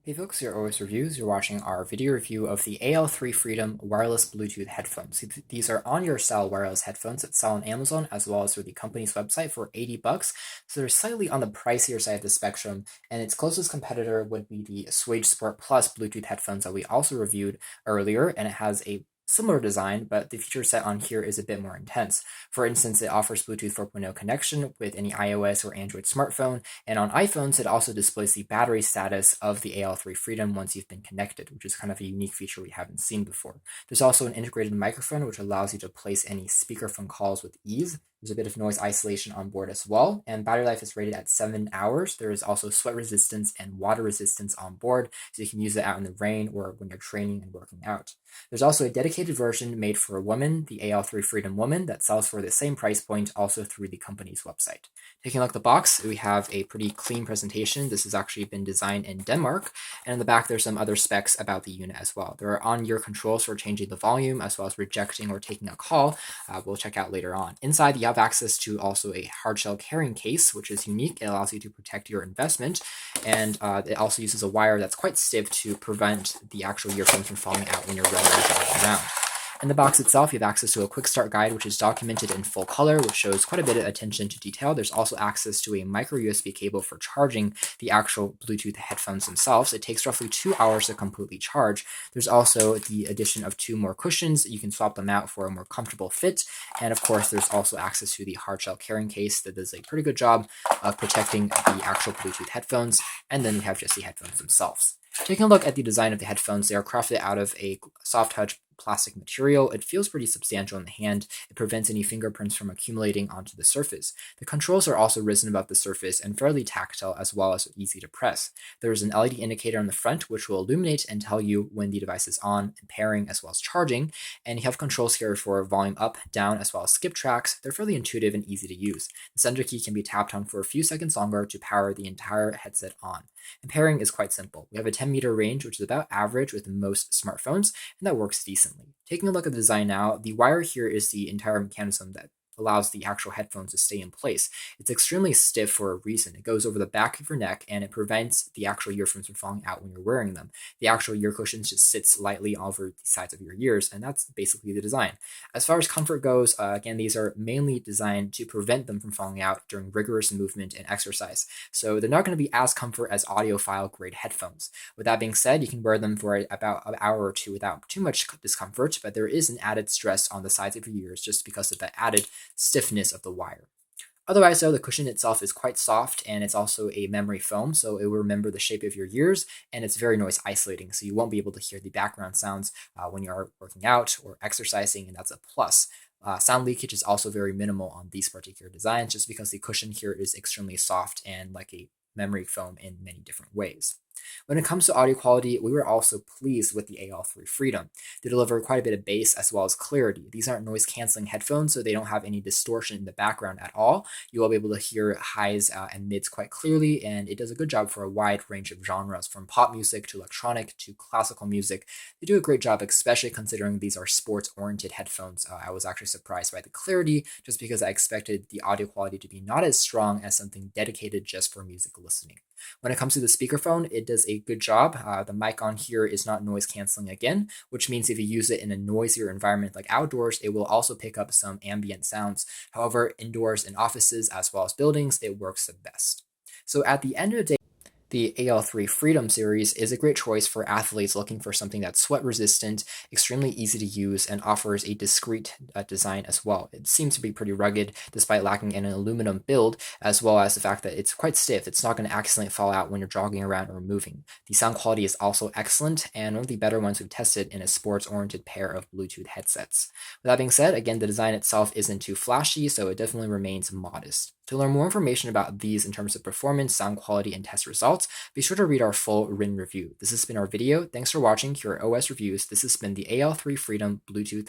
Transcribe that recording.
Hey folks, here are OS Reviews. You're watching our video review of the AL3 Freedom wireless Bluetooth headphones. These are on-ear style wireless headphones that sell on Amazon as well as through the company's website for $80. So they're slightly on the pricier side of the spectrum, and its closest competitor would be the Swage Sport Plus Bluetooth headphones that we also reviewed earlier, and it has a similar design, but the feature set on here is a bit more intense. For instance, it offers Bluetooth 4.0 connection with any iOS or Android smartphone, and on iPhones, it also displays the battery status of the AL3 Freedom once you've been connected, which is kind of a unique feature we haven't seen before. There's also an integrated microphone, which allows you to place any speakerphone calls with ease. There's a bit of noise isolation on board as well, and battery life is rated at 7 hours. There is also sweat resistance and water resistance on board, so you can use it out in the rain or when you're training and working out. There's also a dedicated version made for women, the AL3 Freedom Woman, that sells for the same price point also through the company's website. Taking a look at the box, we have a pretty clean presentation. This has actually been designed in Denmark, and in the back there's some other specs about the unit as well. There are on-ear controls for changing the volume as well as rejecting or taking a call. We'll check out later on. Inside, you have access to also a hard shell carrying case, which is unique. It allows you to protect your investment, and it also uses a wire that's quite stiff to prevent the actual earphones from falling out when you're running or driving around. In the box itself, you have access to a quick start guide, which is documented in full color, which shows quite a bit of attention to detail. There's also access to a micro USB cable for charging the actual Bluetooth headphones themselves. It takes roughly 2 hours to completely charge. There's also the addition of 2 more cushions. You can swap them out for a more comfortable fit. And of course, there's also access to the hard shell carrying case that does a pretty good job of protecting the actual Bluetooth headphones. And then you have just the headphones themselves. Taking a look at the design of the headphones, they are crafted out of a soft touch plastic material. It feels pretty substantial in the hand. It prevents any fingerprints from accumulating onto the surface. The controls are also risen above the surface and fairly tactile as well as easy to press. There is an LED indicator on the front which will illuminate and tell you when the device is on and pairing as well as charging. And you have controls here for volume up, down, as well as skip tracks. They're fairly intuitive and easy to use. The center key can be tapped on for a few seconds longer to power the entire headset on. And pairing is quite simple. We have a 10-meter range, which is about average with most smartphones, and that works decently. Taking a look at the design now, the wire here is the entire mechanism that allows the actual headphones to stay in place. It's extremely stiff for a reason. It goes over the back of your neck and it prevents the actual earphones from falling out when you're wearing them. The actual ear cushions just sits lightly over the sides of your ears, and that's basically the design. As far as comfort goes, again, these are mainly designed to prevent them from falling out during rigorous movement and exercise. So they're not going to be as comfort as audiophile grade headphones. With that being said, you can wear them for about an hour or two without too much discomfort, but there is an added stress on the sides of your ears just because of that added stiffness of the wire. Otherwise, though, the cushion itself is quite soft, and it's also a memory foam, so it will remember the shape of your ears, and it's very noise isolating, so you won't be able to hear the background sounds when you're working out or exercising, and that's a plus. Sound leakage is also very minimal on these particular designs, just because the cushion here is extremely soft and like a memory foam in many different ways. When it comes to audio quality, we were also pleased with the AL3 Freedom. They deliver quite a bit of bass as well as clarity. These aren't noise-canceling headphones, so they don't have any distortion in the background at all. You will be able to hear highs and mids quite clearly, and it does a good job for a wide range of genres, from pop music to electronic to classical music. They do a great job, especially considering these are sports-oriented headphones. I was actually surprised by the clarity, just because I expected the audio quality to be not as strong as something dedicated just for music listening. When it comes to the speakerphone, it does a good job. The mic on here is not noise canceling again, which means if you use it in a noisier environment like outdoors, it will also pick up some ambient sounds. However, indoors in offices as well as buildings, it works the best. So at the end of the day, the AL3 Freedom series is a great choice for athletes looking for something that's sweat resistant, extremely easy to use, and offers a discreet design as well. It seems to be pretty rugged despite lacking an aluminum build, as well as the fact that it's quite stiff. It's not going to accidentally fall out when you're jogging around or moving. The sound quality is also excellent, and one of the better ones we've tested in a sports-oriented pair of Bluetooth headsets. With that being said, again, the design itself isn't too flashy, so it definitely remains modest. To learn more information about these in terms of performance, sound quality, and test results, be sure to read our full written review. This has been our video. Thanks for watching here at OS Reviews. This has been the AL3 Freedom Bluetooth